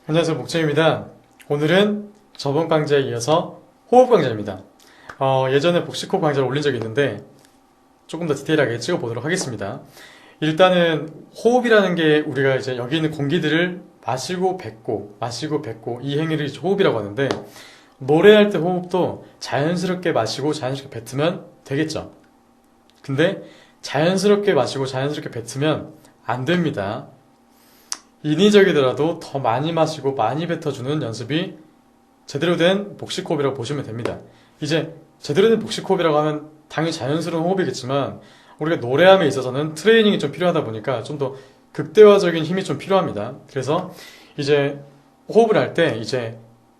안녕하세요, 목재입니다. 오늘은 저번 강좌에 이어서 호흡 강좌입니다. 예전에 복식호흡 강좌를 올린 적이 있는데 조금 더 디테일하게 찍어보도록 하겠습니다. 일단은 호흡이라는 게 우리가 이제 여기 있는 공기들을 마시고 뱉고 이 행위를 이제 호흡이라고 하는데, 노래할 때 호흡도 자연스럽게 마시고 자연스럽게 뱉으면 되겠죠. 근데 자연스럽게 마시고 자연스럽게 뱉으면 안 됩니다. 인위적이더라도 더 많이 마시고 많이 뱉어주는 연습이 제대로 된 복식호흡이라고 보시면 됩니다. 이제 제대로 된 복식호흡이라고 하면 당연히 자연스러운 호흡이겠지만, 우리가 노래함에 있어서는 트레이닝이 좀 필요하다 보니까 좀 더 극대화적인 힘이 좀 필요합니다. 그래서 이제 호흡을 할 때 이제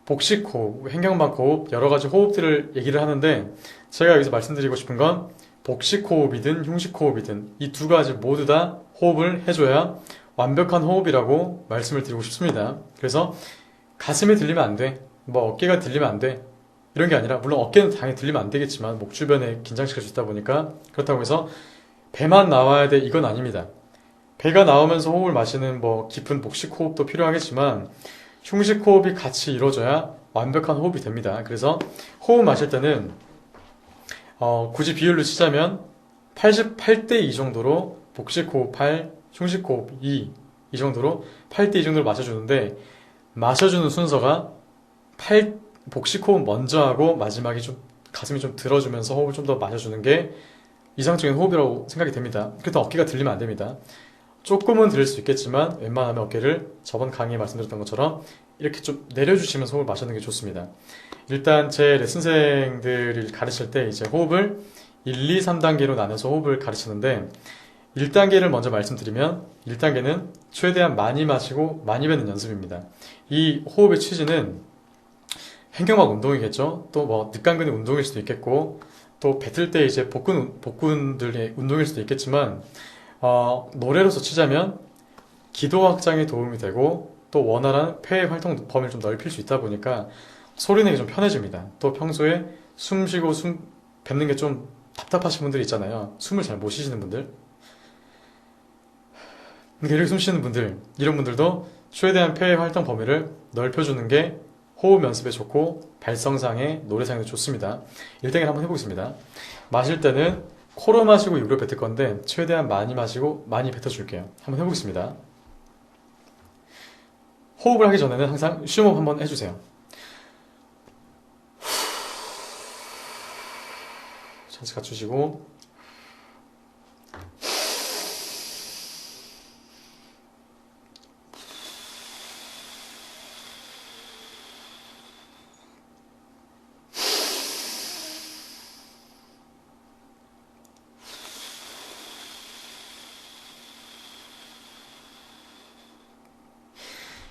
복식호흡, 횡격막호흡, 여러 가지 호흡들을 얘기를 하는데, 제가 여기서 말씀드리고 싶은 건 복식호흡이든 흉식호흡이든 이 두 가지 모두 다 호흡을 해줘야 완벽한 호흡이라고 말씀을 드리고 싶습니다. 그래서 가슴이 들리면 안 돼, 뭐 어깨가 들리면 안 돼, 이런 게 아니라, 물론 어깨는 당연히 들리면 안 되겠지만 목 주변에 긴장시킬 수 있다 보니까, 그렇다고 해서 배만 나와야 돼, 이건 아닙니다. 배가 나오면서 호흡을 마시는 뭐 깊은 복식 호흡도 필요하겠지만, 흉식 호흡이 같이 이루어져야 완벽한 호흡이 됩니다. 그래서 호흡 마실 때는 굳이 비율로 치자면 88대 2 정도로 복식 호흡 8, 흉식 호흡 2, 이 정도로 8대 2 정도로 마셔주는데, 마셔주는 순서가 복식 호흡 먼저 하고 마지막에 좀 가슴이 좀 들어주면서 호흡을 좀 더 마셔주는 게 이상적인 호흡이라고 생각이 됩니다. 그래도 어깨가 들리면 안 됩니다. 조금은 들릴 수 있겠지만 웬만하면 어깨를 저번 강의에 말씀드렸던 것처럼 이렇게 좀 내려주시면서 호흡을 마시는 게 좋습니다. 일단 제 레슨생들을 가르칠 때 이제 호흡을 1, 2, 3단계로 나눠서 호흡을 가르치는데, 1단계를 먼저 말씀드리면, 1단계는 최대한 많이 마시고 많이 뱉는 연습입니다. 이 호흡의 취지는 횡격막 운동이겠죠. 또 뭐 늑간근의 운동일 수도 있겠고, 또 뱉을 때 이제 복근들의 운동일 수도 있겠지만, 노래로서 치자면 기도 확장에 도움이 되고, 또 원활한 폐 활동 범위를 좀 넓힐 수 있다 보니까 소리 내기 좀 편해집니다. 또 평소에 숨 쉬고 뱉는 게 좀 답답하신 분들 있잖아요. 숨을 잘 못 쉬시는 분들, 이렇게 숨 쉬는 분들, 이런 분들도 최대한 폐 활동 범위를 넓혀주는 게 호흡 연습에 좋고 발성상에, 노래상에도 좋습니다. 1단계 한번 해보겠습니다. 마실 때는 코로 마시고 입으로 뱉을 건데, 최대한 많이 마시고 많이 뱉어줄게요. 한번 해보겠습니다. 호흡을 하기 전에는 항상 쉬음호흡 한번 해주세요. 찬스 갖추시고,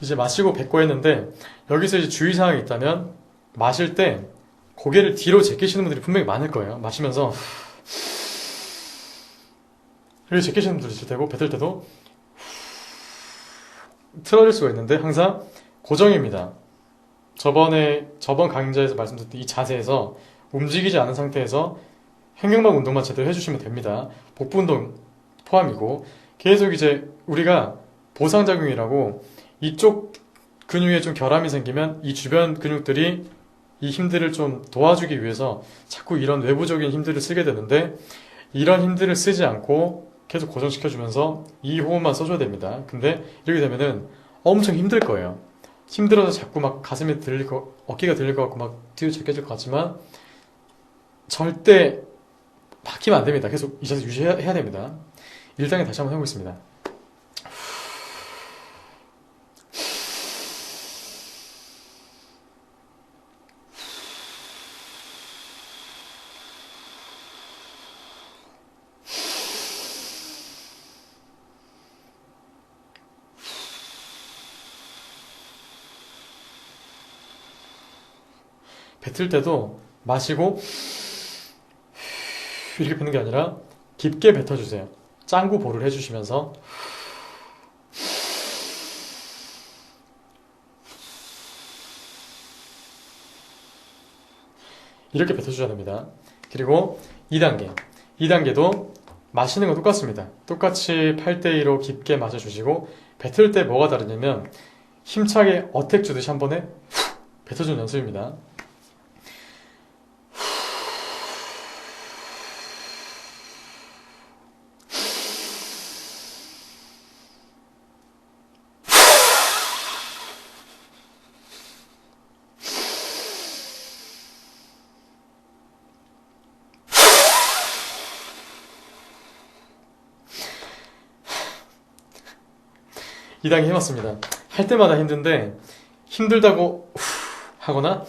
이제 마시고 뱉고 했는데, 여기서 이제 주의사항이 있다면, 마실 때 고개를 뒤로 제끼시는 분들이 분명히 많을 거예요. 마시면서 이렇게 제끼시는 분들이 있을 테고, 뱉을 때도 틀어질 수가 있는데, 항상 고정입니다. 저번 강좌에서 말씀드렸던 이 자세에서 움직이지 않은 상태에서 횡격막 운동만 제대로 해주시면 됩니다. 복부 운동 포함이고, 계속 이제 우리가 보상작용이라고, 이쪽 근육에 좀 결함이 생기면 이 주변 근육들이 이 힘들을 좀 도와주기 위해서 자꾸 이런 외부적인 힘들을 쓰게 되는데, 이런 힘들을 쓰지 않고 계속 고정시켜주면서 이 호흡만 써줘야 됩니다. 근데 이렇게 되면은 엄청 힘들 거예요. 힘들어서 자꾸 막 가슴이 들리고 어깨가 들릴 것 같고 막 뒤로 제껴질 것 같지만, 절대 바뀌면 안 됩니다. 계속 이 자세 유지해야 됩니다. 1단계 다시 한번 해보겠습니다. 뱉을 때도 마시고 이렇게 뱉는 게 아니라 깊게 뱉어주세요. 짱구 볼을 해주시면서 이렇게 뱉어주셔야 됩니다. 그리고 2단계도 마시는 건 똑같습니다. 똑같이 8대2로 깊게 마셔주시고, 뱉을 때 뭐가 다르냐면, 힘차게 어택 주듯이 한 번에 뱉어주는 연습입니다. 이 단계 해봤습니다. 할 때마다 힘든데 힘들다고 하거나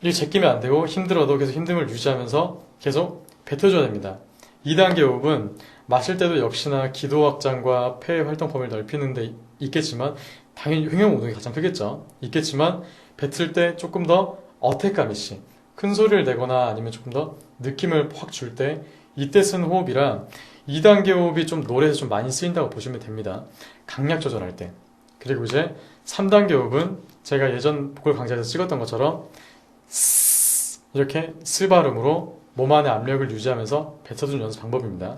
이렇게 제끼면 안 되고 힘들어도 계속 힘듦을 유지하면서 계속 뱉어줘야 됩니다. 2단계 호흡은 마실 때도 역시나 기도 확장과 폐의 활동 범위를 넓히는 데 있겠지만 당연히 횡형 운동이 가장 크겠죠. 있겠지만 뱉을 때 조금 더 어택감 있이 큰 소리를 내거나 아니면 조금 더 느낌을 확 줄 때 이때 쓰는 호흡이라 2단계 호흡이 좀 노래에서 좀 많이 쓰인다고 보시면 됩니다. 강약 조절할 때. 그리고 이제 3단계 호흡은 제가 예전 보컬 강좌에서 찍었던 것처럼 이렇게 스 발음으로 몸 안의 압력을 유지하면서 뱉어주는 연습 방법입니다.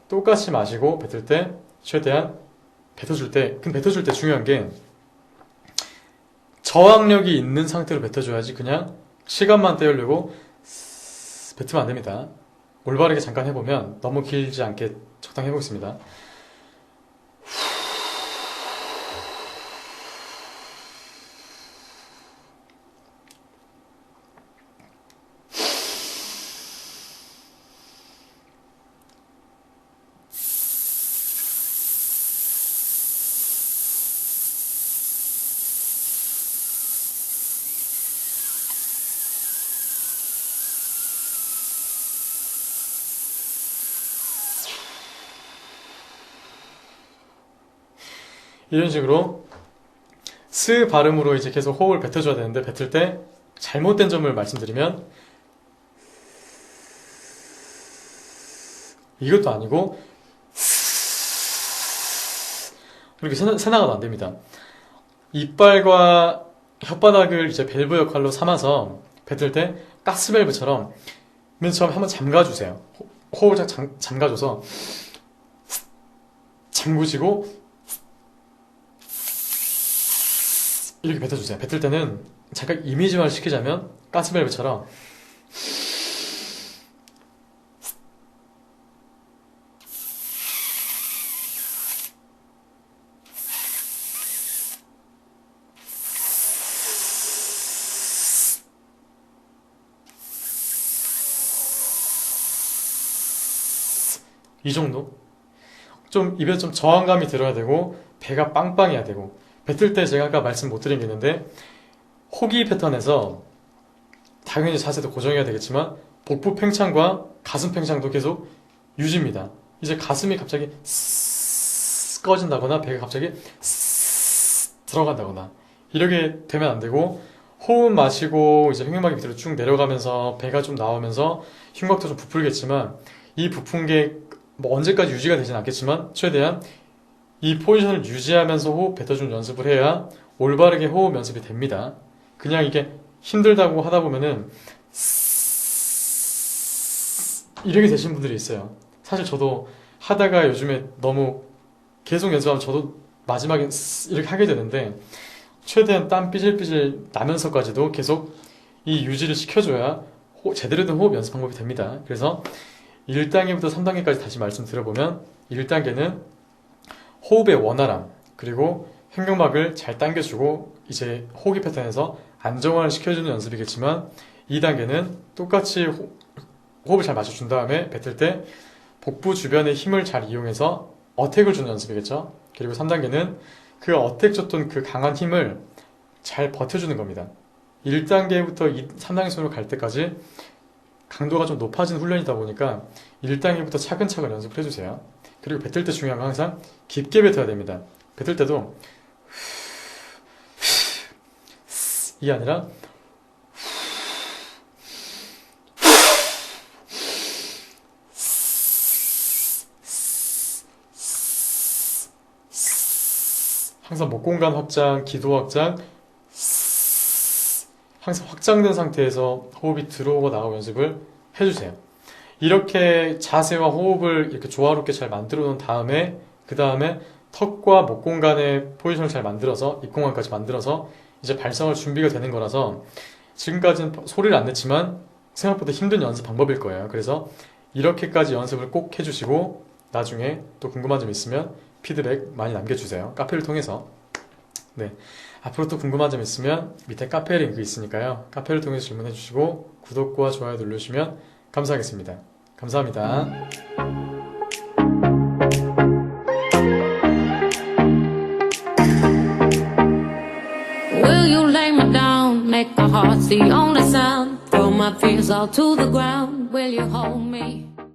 똑같이 마시고 뱉을 때 최대한 뱉어줄 때 중요한 게 저항력이 있는 상태로 뱉어줘야지 그냥 시간만 때우려고 뱉으면 안 됩니다. 올바르게 잠깐 해보면 너무 길지 않게 적당히 해보겠습니다. 이런 식으로 스 발음으로 이제 계속 호흡을 뱉어줘야 되는데 뱉을 때 잘못된 점을 말씀드리면 이것도 아니고 이렇게 새나가도 안 됩니다. 이빨과 혓바닥을 이제 밸브 역할로 삼아서 뱉을 때 가스밸브처럼 맨 처음에 한번 잠가주세요. 호흡을 잠가줘서 잠그시고 이렇게 뱉어주세요. 뱉을 때는 잠깐 이미지화를 시키자면 가스밸브처럼 이 정도? 좀 입에 좀 저항감이 들어야 되고 배가 빵빵해야 되고 뱉을 때 제가 아까 말씀 못 드린 게 있는데 호기 패턴에서 당연히 자세도 고정해야 되겠지만 복부 팽창과 가슴 팽창도 계속 유지입니다. 이제 가슴이 갑자기 꺼진다거나 배가 갑자기 들어간다거나 이렇게 되면 안 되고 호흡 마시고 이제 횡격막이 밑으로 쭉 내려가면서 배가 좀 나오면서 흉곽도 좀 부풀겠지만 이 부푼 게 뭐 언제까지 유지가 되진 않겠지만 최대한 이 포지션을 유지하면서 호흡 뱉어주는 연습을 해야 올바르게 호흡 연습이 됩니다. 그냥 이게 힘들다고 하다 보면은 이렇게 되신 분들이 있어요. 사실 저도 하다가 요즘에 너무 계속 연습하면 저도 마지막에 이렇게 하게 되는데 최대한 땀 삐질삐질 나면서까지도 계속 이 유지를 시켜줘야 제대로 된 호흡 연습 방법이 됩니다. 그래서 1단계부터 3단계까지 다시 말씀드려보면 1단계는 호흡의 원활함 그리고 횡격막을 잘 당겨주고 이제 호흡 패턴에서 안정화를 시켜주는 연습이겠지만 2단계는 똑같이 호흡을 잘 맞춰준 다음에 뱉을 때 복부 주변의 힘을 잘 이용해서 어택을 주는 연습이겠죠. 그리고 3단계는 그 어택 줬던 그 강한 힘을 잘 버텨주는 겁니다. 1단계부터 3단계 수준으로 갈 때까지 강도가 좀 높아진 훈련이다 보니까 1단계부터 차근차근 연습을 해주세요. 그리고 뱉을 때 중요한 건 항상 깊게 뱉어야 됩니다. 뱉을 때도 이게 아니라 항상 목 공간 확장, 기도 확장 항상 확장된 상태에서 호흡이 들어오고 나가고 연습을 해주세요. 이렇게 자세와 호흡을 이렇게 조화롭게 잘 만들어 놓은 다음에 그 다음에 더 턱과 목 공간의 포지션을 잘 만들어서 입 공간까지 만들어서 이제 발성할 준비가 되는 거라서 지금까지는 소리를 안 냈지만 생각보다 힘든 연습 방법일 거예요. 그래서 이렇게까지 연습을 꼭 해주시고 나중에 또 궁금한 점 있으면 피드백 많이 남겨주세요. 카페를 통해서. 네. 앞으로 또 궁금한 점 있으면 밑에 카페 링크 있으니까요. 카페를 통해서 질문해 주시고 구독과 좋아요 눌러주시면 감사하겠습니다. 감사합니다. Will you lay me down, make my heart the only sound, throw my fears all to the ground, will you hold me?